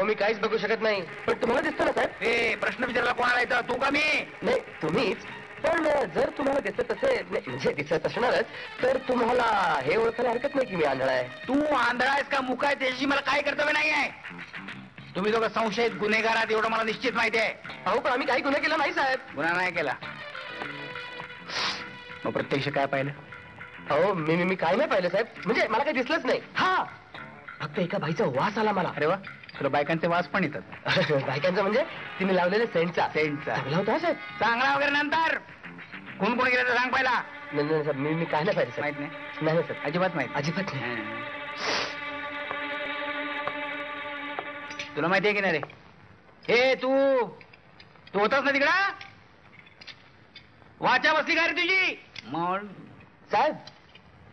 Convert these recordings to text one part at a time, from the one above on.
अहो मी काहीच बघू शकत नाही, पण तुम्हाला दिसतं ना साहेब. प्रश्न विचारला कोणाला येतं? तू का मी? नाही तुम्हीच. पण जर तुम्हाला दिसत असेल, म्हणजे दिसत असणारच, तर तुम्हाला हे ओळखायला हरकत नाही की मी आंधळा आहे. तू आंधळा आहेस का मुका आहे त्याच्याशी मला काय कर्तव्य नाही आहे. तुम्ही दोघं संशयित गुन्हेगार आहात एवढं मला निश्चित माहिती आहे. अहो पण आम्ही काही गुन्हा केला नाही साहेब. गुन्हा नाही केला. मग प्रत्यक्ष काय पाहिलं? अहो मी काय नाही पाहिलं साहेब, म्हणजे मला काही दिसलंच नाही. हा फक्त एका बाईचा वास आला मला. अरे वा, तुला बायकांचे वास पण येतात? बायकांचा म्हणजे तिने लावलेले सेंटचा. चांगला होता साहेब. चांगला वगैरे नंतर कोण कोण गेलं तर सांग पहिला. नाही नाही साहेब, मी काय नाही पाहिलं माहित साहेब. नाही? नाही साहेब, अजिबात माहित? अजिबात नाही. तुला माहिती आहे की नाही रे? हे तू होतास ना तिकडं? वाचा बसली का रे तुझी? मग साहेब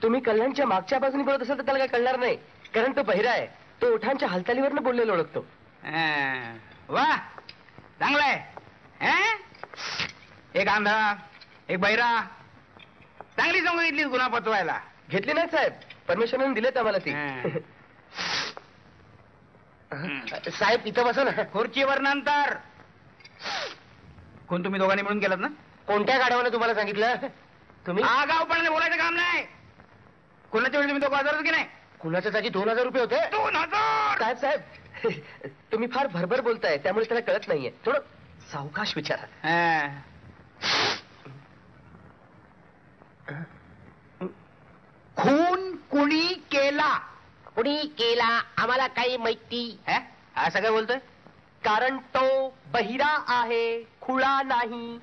तुम्ही कल्याणच्या मागच्या बाजूने बोलत असाल तर त्याला काय कळणार नाही, कारण तो बहिरा आहे. तो ओठांच्या हालचालीवरनं बोललेलो ओळखतो. वा चांगलाय. एक आंधळा, एक बहिरा, चांगली सांगितली गुन्हा पचवायला. घेतली नाही साहेब, परमेश्वराने दिलेत आम्हाला ती. साहेब इथं बसा ना. खुर्चीवर नंतर. कोण तुम्ही दोघांनी मिळून केलात ना? कोणत्या गाड्यावर तुम्हाला सांगितलं? तुम्ही आगाऊपणाने बोलायचं काम नाही. कोणाच्या वेळी तुम्ही दोघं हजर की नाही? कुणाच्या जागी 2000 रुपये होते. 2000? साहेब साहेब तुम्ही फार भरभर बोलताय, त्यामुळे त्याला कळत नाहीये. थोडं सावकाश विचारा. खून कुणी केला? कुणी केला आम्हाला काही माहिती. असं काय बोलतोय? कारण तो बहिरा आहे, खुळा नाही.